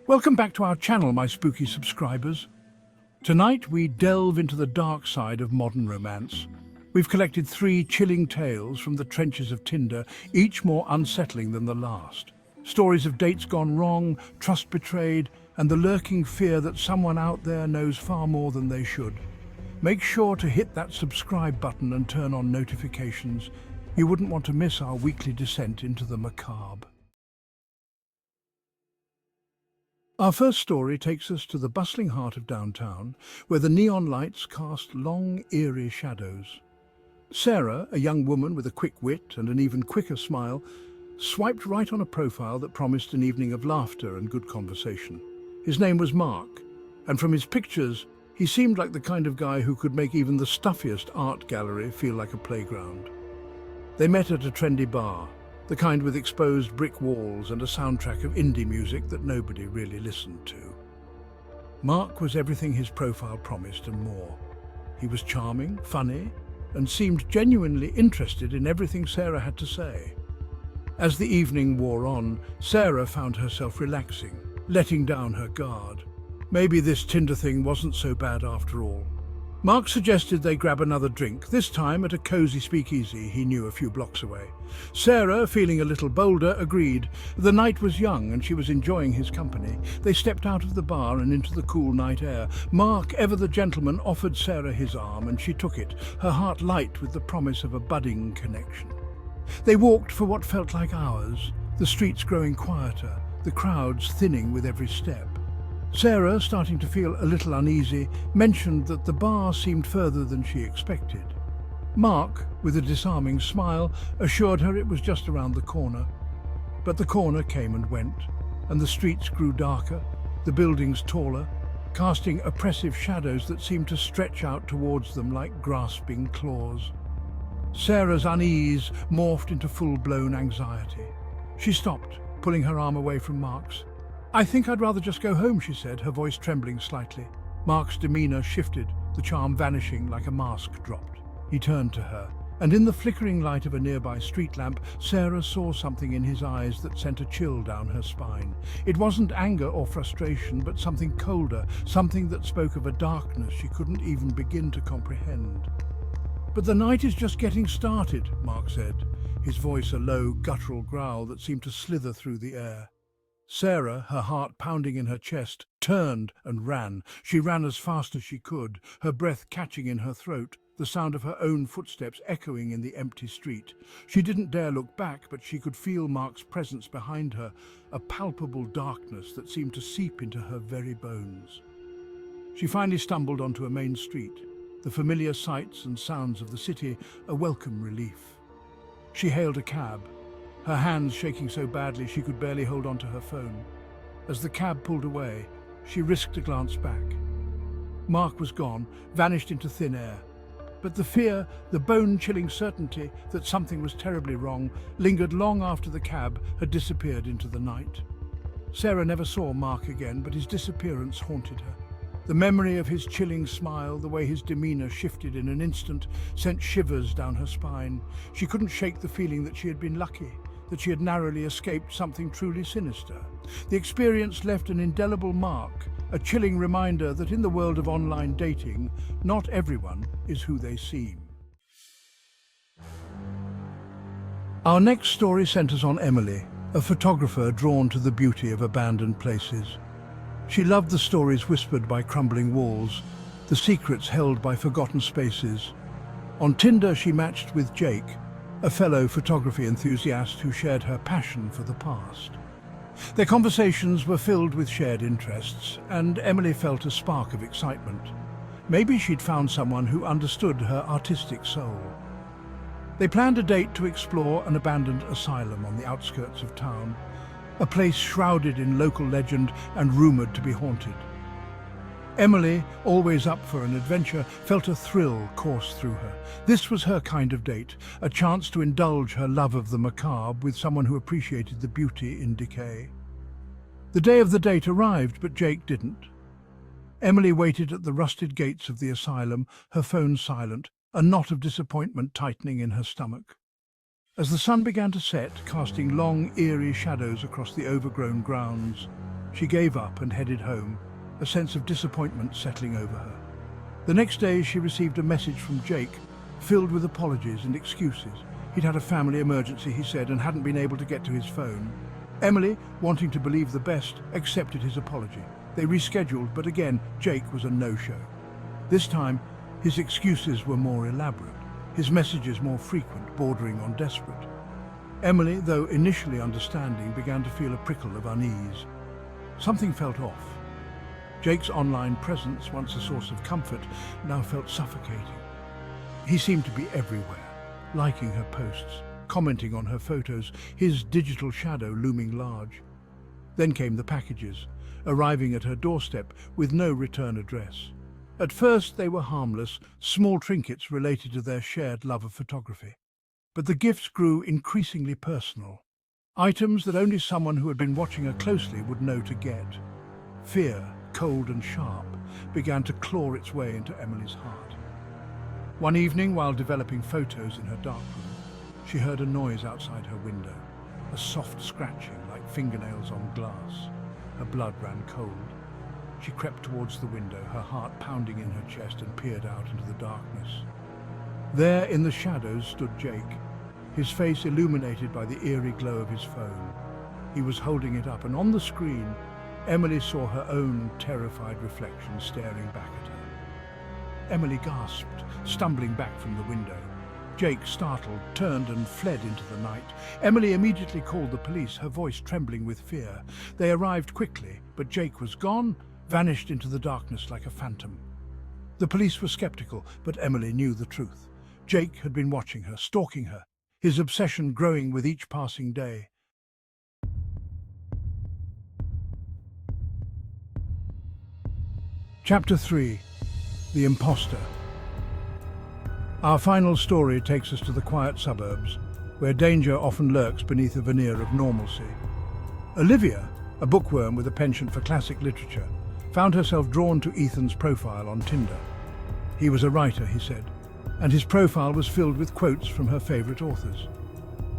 Welcome back to our channel, my spooky subscribers. Tonight we delve into the dark side of modern romance. We've collected 3 chilling tales from the trenches of Tinder, each more unsettling than the last. Stories of dates gone wrong, trust betrayed, and the lurking fear that someone out there knows far more than they should. Make sure to hit that subscribe button and turn on notifications. You wouldn't want to miss our weekly descent into the macabre. Our first story takes us to the bustling heart of downtown, where the neon lights cast long, eerie shadows. Sarah, a young woman with a quick wit and an even quicker smile, swiped right on a profile that promised an evening of laughter and good conversation. His name was Mark, and from his pictures, he seemed like the kind of guy who could make even the stuffiest art gallery feel like a playground. They met at a trendy bar, the kind with exposed brick walls and a soundtrack of indie music that nobody really listened to. Mark was everything his profile promised and more. He was charming, funny, and seemed genuinely interested in everything Sarah had to say. As the evening wore on, Sarah found herself relaxing, letting down her guard. Maybe this Tinder thing wasn't so bad after all. Mark suggested they grab another drink, this time at a cozy speakeasy he knew a few blocks away. Sarah, feeling a little bolder, agreed. The night was young and she was enjoying his company. They stepped out of the bar and into the cool night air. Mark, ever the gentleman, offered Sarah his arm and she took it, her heart light with the promise of a budding connection. They walked for what felt like hours, the streets growing quieter, the crowds thinning with every step. Sarah, starting to feel a little uneasy, mentioned that the bar seemed further than she expected. Mark, with a disarming smile, assured her it was just around the corner. But the corner came and went, and the streets grew darker, the buildings taller, casting oppressive shadows that seemed to stretch out towards them like grasping claws. Sarah's unease morphed into full-blown anxiety. She stopped, pulling her arm away from Mark's. "I think I'd rather just go home," she said, her voice trembling slightly. Mark's demeanor shifted, the charm vanishing like a mask dropped. He turned to her, and in the flickering light of a nearby street lamp, Sarah saw something in his eyes that sent a chill down her spine. It wasn't anger or frustration, but something colder, something that spoke of a darkness she couldn't even begin to comprehend. "But the night is just getting started," Mark said, his voice a low, guttural growl that seemed to slither through the air. Sarah, her heart pounding in her chest, turned and ran. She ran as fast as she could, her breath catching in her throat, the sound of her own footsteps echoing in the empty street. She didn't dare look back, but she could feel Mark's presence behind her, a palpable darkness that seemed to seep into her very bones. She finally stumbled onto a main street, the familiar sights and sounds of the city a welcome relief. She hailed a cab, her hands shaking so badly she could barely hold onto her phone. As the cab pulled away, she risked a glance back. Mark was gone, vanished into thin air. But the fear, the bone-chilling certainty that something was terribly wrong, lingered long after the cab had disappeared into the night. Sarah never saw Mark again, but his disappearance haunted her. The memory of his chilling smile, the way his demeanor shifted in an instant, sent shivers down her spine. She couldn't shake the feeling that she had been lucky, that she had narrowly escaped something truly sinister. The experience left an indelible mark, a chilling reminder that in the world of online dating, not everyone is who they seem. Our next story centers on Emily, a photographer drawn to the beauty of abandoned places. She loved the stories whispered by crumbling walls, the secrets held by forgotten spaces. On Tinder, she matched with Jake, a fellow photography enthusiast who shared her passion for the past. Their conversations were filled with shared interests, and Emily felt a spark of excitement. Maybe she'd found someone who understood her artistic soul. They planned a date to explore an abandoned asylum on the outskirts of town, a place shrouded in local legend and rumored to be haunted. Emily, always up for an adventure, felt a thrill course through her. This was her kind of date, a chance to indulge her love of the macabre with someone who appreciated the beauty in decay. The day of the date arrived, but Jake didn't. Emily waited at the rusted gates of the asylum, her phone silent, a knot of disappointment tightening in her stomach. As the sun began to set, casting long, eerie shadows across the overgrown grounds, She gave up and headed home, a sense of disappointment settling over her. The next day she received a message from Jake, filled with apologies and excuses. He'd had a family emergency, he said, and hadn't been able to get to his phone. Emily, wanting to believe the best, accepted his apology. They rescheduled, but again, Jake was a no-show. This time, his excuses were more elaborate, his messages more frequent, bordering on desperate. Emily, though initially understanding, began to feel a prickle of unease. Something felt off. Jake's online presence, once a source of comfort, now felt suffocating. He seemed to be everywhere, liking her posts, commenting on her photos, his digital shadow looming large. Then came the packages, arriving at her doorstep with no return address. At first they were harmless, small trinkets related to their shared love of photography. But the gifts grew increasingly personal. Items that only someone who had been watching her closely would know to get. Fear, cold and sharp, began to claw its way into Emily's heart. One evening, while developing photos in her darkroom, she heard a noise outside her window, a soft scratching like fingernails on glass. Her blood ran cold. She crept towards the window, her heart pounding in her chest, and peered out into the darkness. There in the shadows stood Jake, his face illuminated by the eerie glow of his phone. He was holding it up, and on the screen, Emily saw her own terrified reflection staring back at her. Emily gasped, stumbling back from the window. Jake, startled, turned and fled into the night. Emily immediately called the police, her voice trembling with fear. They arrived quickly, but Jake was gone, vanished into the darkness like a phantom. The police were skeptical, but Emily knew the truth. Jake had been watching her, stalking her, his obsession growing with each passing day. Chapter 3. The Imposter. Our final story takes us to the quiet suburbs, where danger often lurks beneath a veneer of normalcy. Olivia, a bookworm with a penchant for classic literature, found herself drawn to Ethan's profile on Tinder. He was a writer, he said, and his profile was filled with quotes from her favorite authors.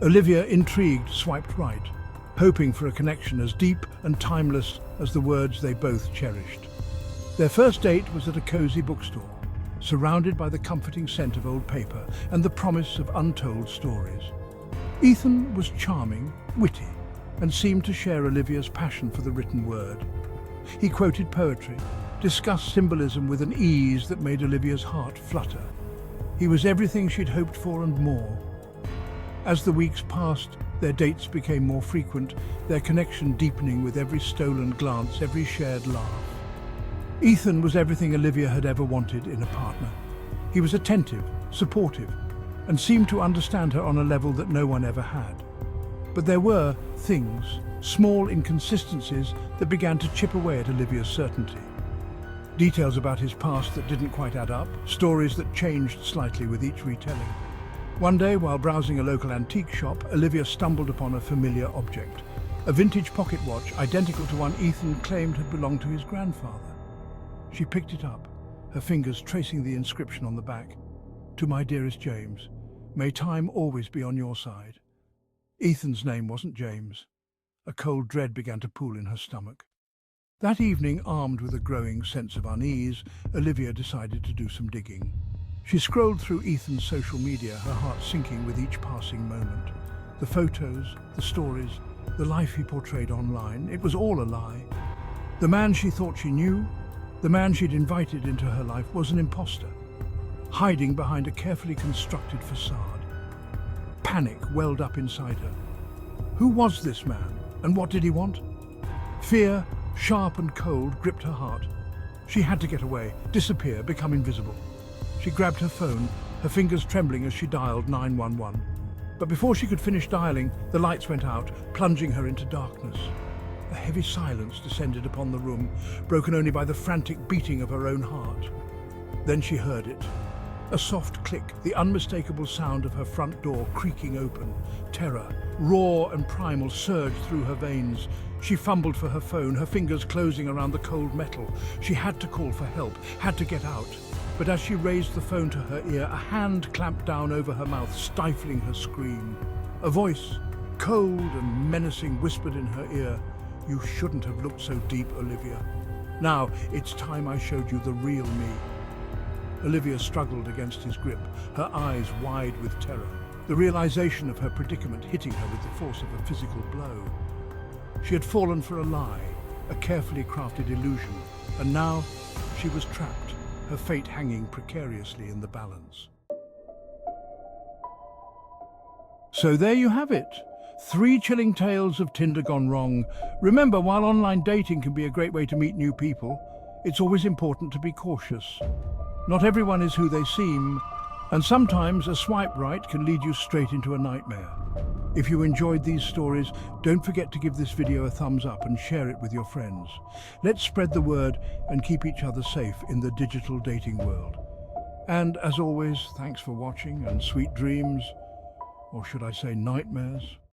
Olivia, intrigued, swiped right, hoping for a connection as deep and timeless as the words they both cherished. Their first date was at a cozy bookstore, surrounded by the comforting scent of old paper and the promise of untold stories. Ethan was charming, witty, and seemed to share Olivia's passion for the written word. He quoted poetry, discussed symbolism with an ease that made Olivia's heart flutter. He was everything she'd hoped for and more. As the weeks passed, their dates became more frequent, their connection deepening with every stolen glance, every shared laugh. Ethan was everything Olivia had ever wanted in a partner. He was attentive, supportive, and seemed to understand her on a level that no one ever had. But there were things, small inconsistencies, that began to chip away at Olivia's certainty. Details about his past that didn't quite add up, stories that changed slightly with each retelling. One day, while browsing a local antique shop, Olivia stumbled upon a familiar object, a vintage pocket watch identical to one Ethan claimed had belonged to his grandfather. She picked it up, her fingers tracing the inscription on the back. "To my dearest James, may time always be on your side." Ethan's name wasn't James. A cold dread began to pool in her stomach. That evening, armed with a growing sense of unease, Olivia decided to do some digging. She scrolled through Ethan's social media, her heart sinking with each passing moment. The photos, the stories, the life he portrayed online, it was all a lie. The man she thought she knew, the man she'd invited into her life, was an imposter, hiding behind a carefully constructed facade. Panic welled up inside her. Who was this man, and what did he want? Fear, sharp and cold, gripped her heart. She had to get away, disappear, become invisible. She grabbed her phone, her fingers trembling as she dialed 911. But before she could finish dialing, the lights went out, plunging her into darkness. A heavy silence descended upon the room, broken only by the frantic beating of her own heart. Then she heard it. A soft click, the unmistakable sound of her front door creaking open. Terror, raw and primal, surged through her veins. She fumbled for her phone, her fingers closing around the cold metal. She had to call for help, had to get out. But as she raised the phone to her ear, a hand clamped down over her mouth, stifling her scream. A voice, cold and menacing, whispered in her ear, You shouldn't have looked so deep, Olivia. Now, it's time I showed you the real me. Olivia struggled against his grip, her eyes wide with terror, the realization of her predicament hitting her with the force of a physical blow. She had fallen for a lie, a carefully crafted illusion, and now she was trapped, her fate hanging precariously in the balance. So there you have it. 3 chilling tales of Tinder gone wrong. Remember, while online dating can be a great way to meet new people, it's always important to be cautious. Not everyone is who they seem, and sometimes a swipe right can lead you straight into a nightmare. If you enjoyed these stories, don't forget to give this video a thumbs up and share it with your friends. Let's spread the word and keep each other safe in the digital dating world. And as always, thanks for watching and sweet dreams, or should I say nightmares.